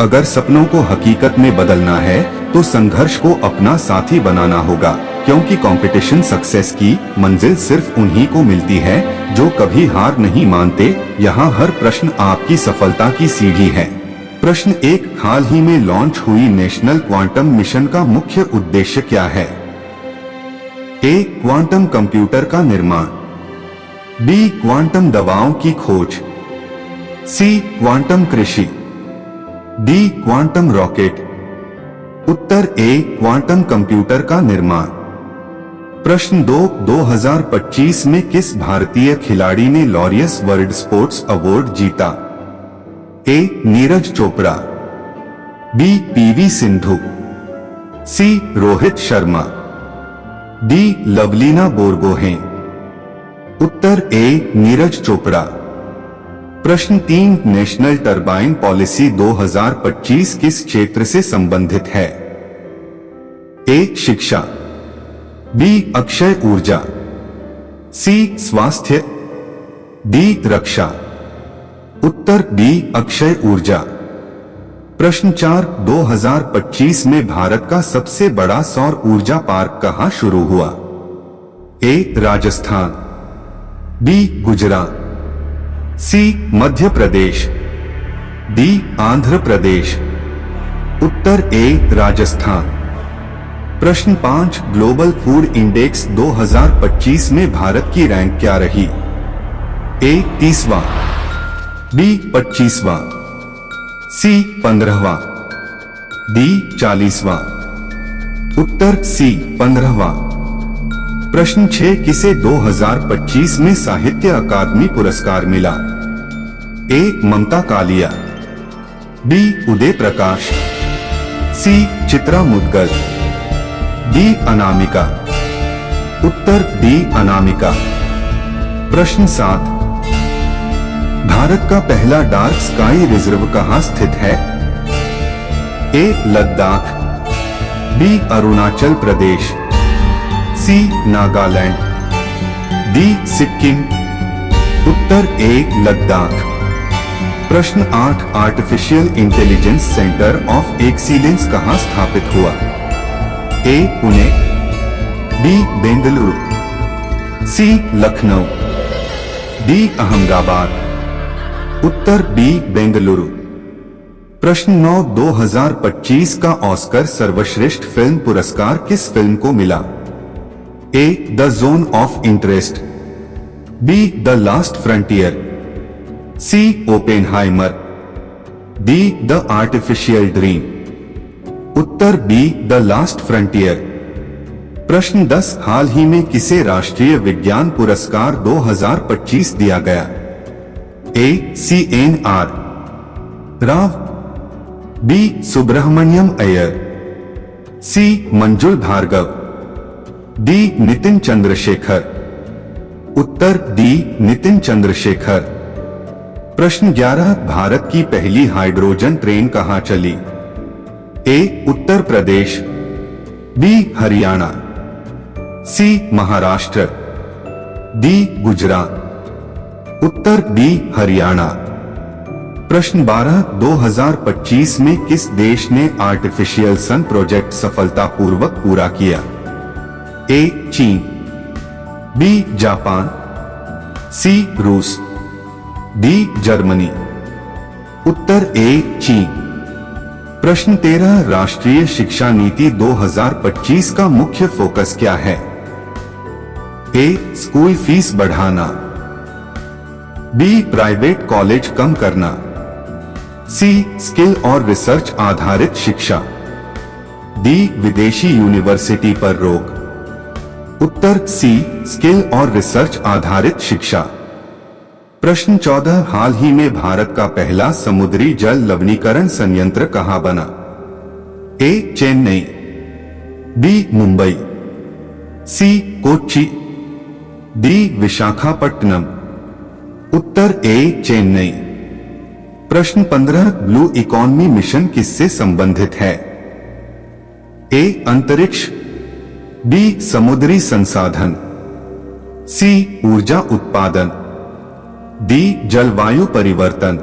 अगर सपनों को हकीकत में बदलना है तो संघर्ष को अपना साथी बनाना होगा, क्योंकि कंपटीशन सक्सेस की मंजिल सिर्फ उन्हीं को मिलती है जो कभी हार नहीं मानते। यहाँ हर प्रश्न आपकी सफलता की सीढ़ी है। प्रश्न 1, हाल ही में लॉन्च हुई नेशनल क्वांटम मिशन का मुख्य उद्देश्य क्या है? ए, क्वांटम कंप्यूटर का निर्माण। बी, क्वांटम दवाओं की खोज। सी, क्वांटम कृषि। D, quantum rocket. उत्तर ए, क्वांटम कंप्यूटर का निर्माण। प्रश्न 2, 2025 में किस भारतीय खिलाड़ी ने लॉरियस वर्ल्ड स्पोर्ट्स अवार्ड जीता? A, Neeraj Chopra. B, PV Sindhu. C, Rohit Sharma. D, Lovlina Borgohain. उत्तर ए, नीरज चोपड़ा। प्रश्न 3, नेशनल टरबाइन पॉलिसी 2025 किस क्षेत्र से संबंधित है? ए, शिक्षा। बी, अक्षय ऊर्जा। सी, स्वास्थ्य। डी, रक्षा। उत्तर बी, अक्षय ऊर्जा। प्रश्न 4, 2025 में भारत का सबसे बड़ा सौर ऊर्जा पार्क कहां शुरू हुआ? ए, राजस्थान। बी, गुजरात। सी, मध्य प्रदेश। डी, आंध्र प्रदेश। उत्तर ए, राजस्थान। प्रश्न 5, ग्लोबल फूड इंडेक्स 2025 में भारत की रैंक क्या रही? ए, 30वां। बी, 25वां। सी, 15वां। डी, 40वां। उत्तर सी, 15वां। प्रश्न 6, किसे 2025 में साहित्य अकादमी पुरस्कार मिला? ए, ममता कालिया। बी, उदय प्रकाश। सी, चित्रा मुदगल। डी, अनामिका। उत्तर डी, अनामिका। प्रश्न 7, भारत का पहला डार्क स्काई रिजर्व कहां स्थित है? ए, लद्दाख। बी, अरुणाचल प्रदेश। सी, नागालैंड। डी, सिक्किम। उत्तर ए, लद्दाख। प्रश्न 8, artificial intelligence centre of excellence कहां स्थापित हुआ? ए, पुणे। बी, बेंगलुरु। सी, लखनऊ। डी, अहमदाबाद। उत्तर बी, बेंगलुरु। प्रश्न 9, 2025 का ऑस्कर सर्वश्रेष्ठ फिल्म पुरस्कार किस फिल्म को मिला? A, the zone of interest. B, the last frontier. C, Oppenheimer. D, the artificial dream. उत्तर बी, द लास्ट फ्रंटियर। प्रश्न 10, हाल ही में किसे राष्ट्रीय विज्ञान पुरस्कार 2025 दिया गया? ए, CNR राव। बी, सुब्रह्मण्यम अय्यर। सी, मंजुल भार्गव। डी, नितिन चंद्रशेखर। उत्तर डी, नितिन चंद्रशेखर। प्रश्न 11, भारत की पहली हाइड्रोजन ट्रेन कहां चली? ए, उत्तर प्रदेश। बी, हरियाणा। सी, महाराष्ट्र। डी, गुजरात। उत्तर बी, हरियाणा। प्रश्न 12, 2025 में किस देश ने आर्टिफिशियल सन प्रोजेक्ट सफलतापूर्वक पूरा किया? ए, चीन। B, Japan. सी, रूस। D, Germany. उत्तर ए, चीन। प्रश्न 13, राष्ट्रीय शिक्षा नीति 2025 का मुख्य फोकस क्या है? ए, स्कूल फीस बढ़ाना। बी, प्राइवेट कॉलेज कम करना। सी, स्किल और रिसर्च आधारित शिक्षा। डी, विदेशी यूनिवर्सिटी पर रोक। उत्तर सी, स्किल और रिसर्च आधारित शिक्षा। प्रश्न 14, हाल ही में भारत का पहला समुद्री जल लवणीकरण संयंत्र कहां बना? ए, चेन्नई। बी, मुंबई। सी, कोच्चि। डी, विशाखापट्टनम। उत्तर ए, चेन्नई। प्रश्न 15, ब्लू इकोनॉमी मिशन किससे संबंधित है? ए, अंतरिक्ष। बी, समुद्री संसाधन। सी, ऊर्जा उत्पादन। डी, जलवायु परिवर्तन।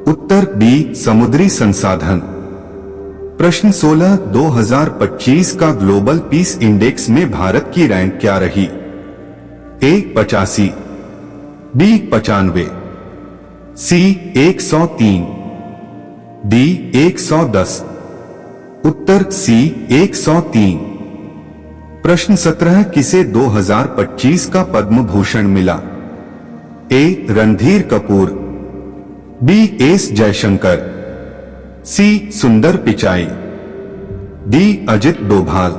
उत्तर बी समुद्री संसाधन। प्रश्न 16 2025 का ग्लोबल पीस इंडेक्स में भारत की रैंक क्या रही? ए 85, बी 95, सी 103, डी 110। उत्तर सी 103। प्रश्न 17 किसे 2025 का पद्म भूषण मिला? ए रणधीर कपूर, बी एस जयशंकर, सी सुंदर पिचाई, डी अजित डोभाल।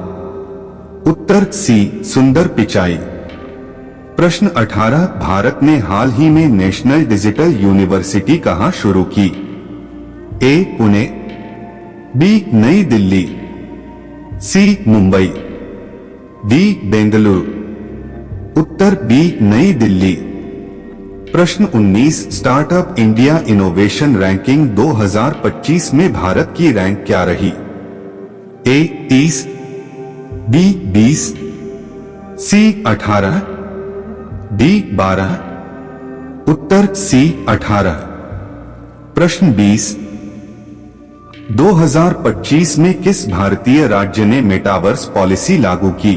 उत्तर सी सुंदर पिचाई। प्रश्न 18 भारत ने हाल ही में नेशनल डिजिटल यूनिवर्सिटी कहां शुरू की? ए पुणे, बी नई दिल्ली, सी मुंबई, डी बेंगलुरु। उत्तर बी नई दिल्ली। प्रश्न 19 स्टार्टअप इंडिया इनोवेशन रैंकिंग 2025 में भारत की रैंक क्या रही? ए 30, बी 20, सी 18, डी 12। उत्तर सी 18। प्रश्न 20 2025 में किस भारतीय राज्य ने मेटावर्स पॉलिसी लागू की?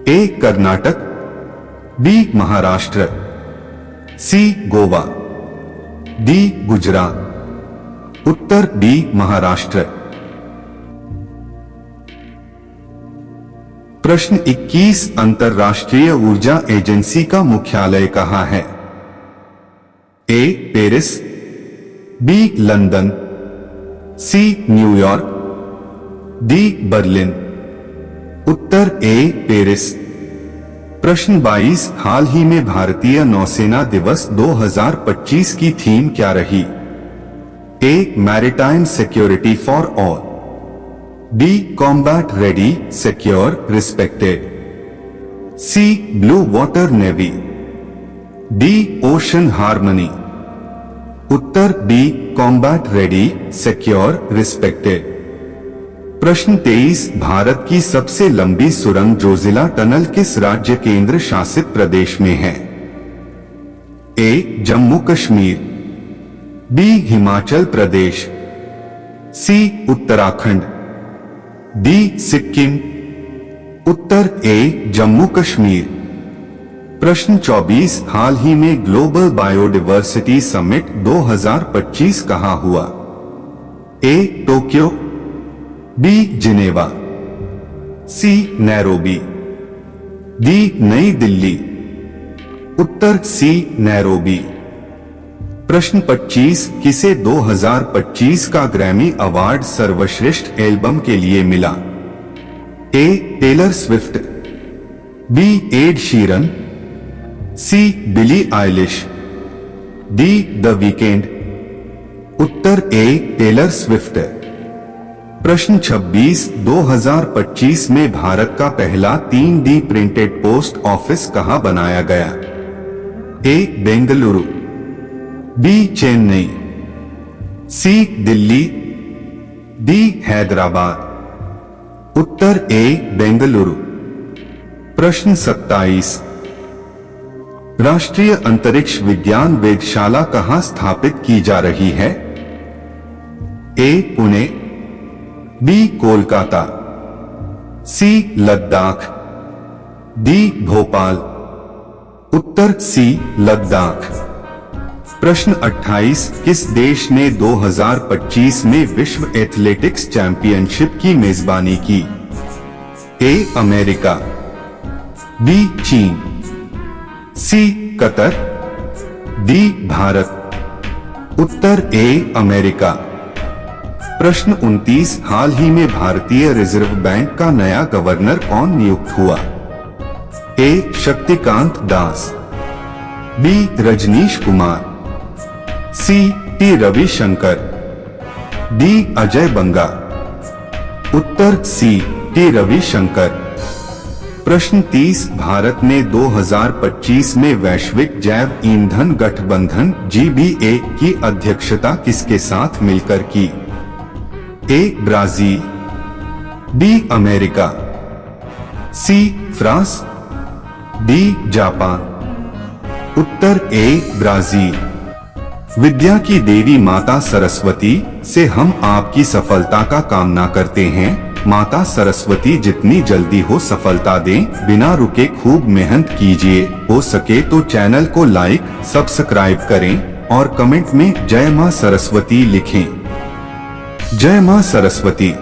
A Karnataka, B Maharashtra, C Goa, D Gujarat. उत्तर डी महाराष्ट्र। प्रश्न 21 अंतर्राष्ट्रीय ऊर्जा एजेंसी का मुख्यालय कहां है? A Paris, B London, C New York, D Berlin. उत्तर ए पेरिस। प्रश्न 22 हाल ही में भारतीय नौसेना दिवस 2025 की थीम क्या रही? A maritime security for all, B combat ready secure respected, C blue water navy, D ocean harmony. उत्तर B combat ready secure respected. प्रश्न 23 भारत की सबसे लंबी सुरंग जोजिला टनल किस राज्य केंद्र शासित प्रदेश में है? ए जम्मू कश्मीर, बी हिमाचल प्रदेश, सी उत्तराखंड, डी सिक्किम। उत्तर ए जम्मू कश्मीर। प्रश्न 24 हाल ही में ग्लोबल बायोडायवर्सिटी समिट 2025 कहां हुआ? ए टोक्यो, बी जिनेवा, सी नैरोबी, डी नई दिल्ली। उत्तर सी नैरोबी। प्रश्न 25 किसे 2025 का ग्रैमी अवार्ड सर्वश्रेष्ठ एल्बम के लिए मिला? A Taylor Swift, B Ed Sheeran, C Billie Eilish, D the Weeknd. उत्तर ए टेलर स्विफ्ट। प्रश्न 26 2025 में भारत का पहला 3D प्रिंटेड पोस्ट ऑफिस कहां बनाया गया? ए बेंगलुरु, बी चेन्नई, सी दिल्ली, डी हैदराबाद। उत्तर ए बेंगलुरु। प्रश्न 27 राष्ट्रीय अंतरिक्ष विज्ञान वेधशाला कहां स्थापित की जा रही है? ए पुणे, बी कोलकाता, सी लद्दाख, डी भोपाल। उत्तर सी लद्दाख। प्रश्न 28 किस देश ने 2025 में विश्व एथलेटिक्स चैंपियनशिप की मेजबानी की? ए अमेरिका, बी चीन, सी कतर, डी भारत। उत्तर ए अमेरिका। प्रश्न 29 हाल ही में भारतीय रिजर्व बैंक का नया गवर्नर कौन नियुक्त हुआ? A Shaktikanta Das, B Rajneesh Kumar, C T Ravishankar, D Ajay Banga. उत्तर सी टी रविशंकर। प्रश्न 30 भारत ने 2025 में वैश्विक जैव ईंधन गठबंधन GBA की अध्यक्षता किसके साथ मिलकर की? A Brazil, B America, C France, D Japan. उत्तर ए ब्राजील। विद्या की देवी माता सरस्वती से हम आपकी सफलता का कामना करते हैं। माता सरस्वती जितनी जल्दी हो सफलता दें। बिना रुके खूब मेहनत कीजिए। हो सके तो चैनल को लाइक सब्सक्राइब करें और कमेंट में जय मां सरस्वती लिखें। जय मां सरस्वती।